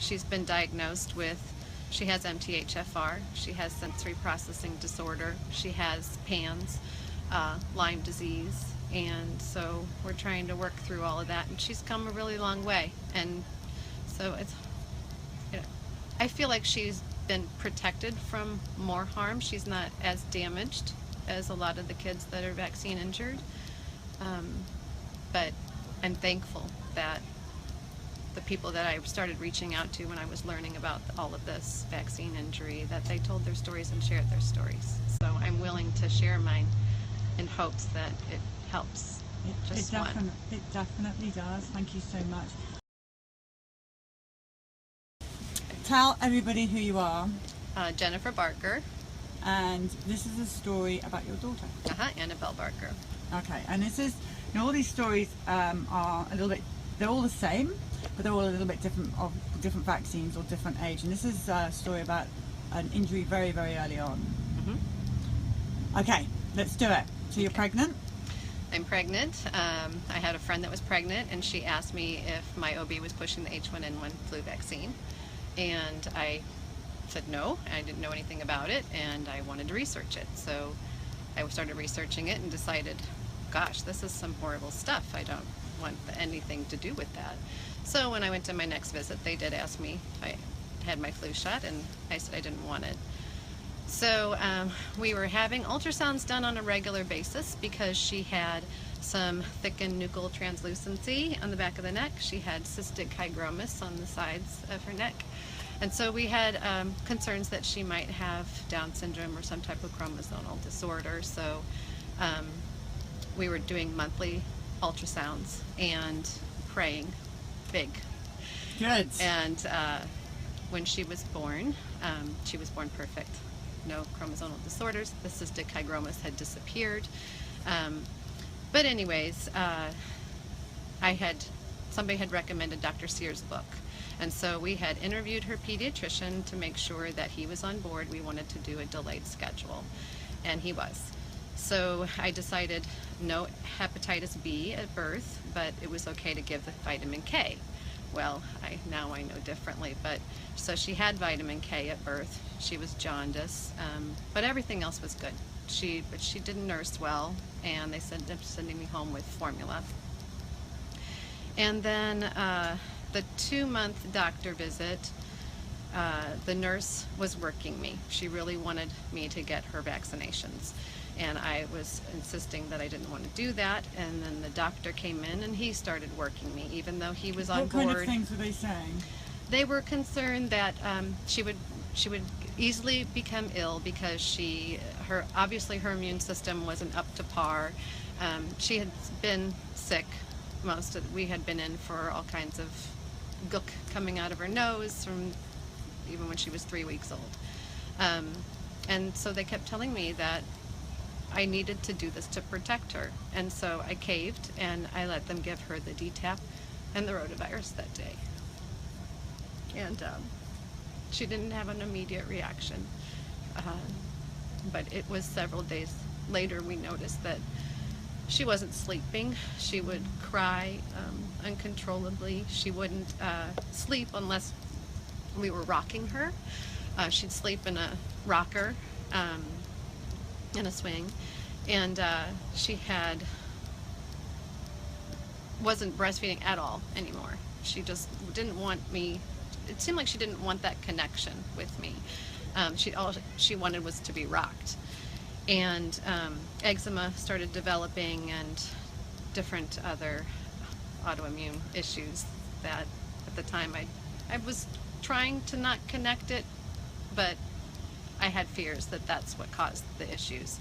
She's been diagnosed with, she has MTHFR, she has sensory processing disorder, she has PANS, Lyme disease, and so we're trying to work through all of that, and she's come a really long way. And so it's, you know, I feel like she's been protected from more harm. She's not as damaged as a lot of the kids that are vaccine injured, but I'm thankful that the people that I started reaching out to when I was learning about all of this vaccine injury, that they told their stories and shared their stories. So I'm willing to share mine in hopes that it helps just one. It definitely does. Thank you so much. Tell everybody who you are. Jennifer Barker. And this is a story about your daughter. Annabelle Barker. Okay, and this is, you know, all these stories are a little bit, they're all the same, but they're all a little bit different, of different vaccines or different age. And this is a story about an injury very, very early on. Okay, let's do it. So you're pregnant? I'm pregnant. I had a friend that was pregnant, and she asked me if my OB was pushing the H1N1 flu vaccine. And I said no, I didn't know anything about it, and I wanted to research it. So I started researching it and decided, gosh, this is some horrible stuff. I don't want anything to do with that. So when I went to my next visit, they did ask me if I had my flu shot, and I said I didn't want it. So we were having ultrasounds done on a regular basis because she had some thickened nuchal translucency on the back of the neck. She had cystic hygromas on the sides of her neck. And so we had concerns that she might have Down syndrome or some type of chromosomal disorder. So we were doing monthly ultrasounds and praying big. Good. And when she was born perfect. No chromosomal disorders. The cystic hygromas had disappeared. But anyways, somebody had recommended Dr. Sears' book. And so we had interviewed her pediatrician to make sure that he was on board. We wanted to do a delayed schedule, and he was. So I decided no hepatitis B at birth, but it was okay to give the vitamin K. Well, now I know differently, but so she had vitamin K at birth. She was jaundice, but everything else was good. But she didn't nurse well, and they said they're sending me home with formula. And then the 2-month doctor visit, the nurse was working me. She really wanted me to get her vaccinations, and I was insisting that I didn't want to do that. And then the doctor came in and he started working me, even though he was on board. What kind of things were they saying? They were concerned that she would easily become ill because obviously her immune system wasn't up to par. She had been sick. We had been in for all kinds of gook coming out of her nose from even when she was 3 weeks old. And so they kept telling me that I needed to do this to protect her. And so I caved, and I let them give her the DTaP and the rotavirus that day. And she didn't have an immediate reaction. But it was several days later we noticed that she wasn't sleeping. She would cry uncontrollably. She wouldn't sleep unless we were rocking her. She'd sleep in a rocker, in a swing, and she wasn't breastfeeding at all anymore. She just didn't want me. It seemed like she didn't want that connection with me. All she wanted was to be rocked. And eczema started developing, and different other autoimmune issues that at the time I was trying to not connect it, but I had fears that that's what caused the issues.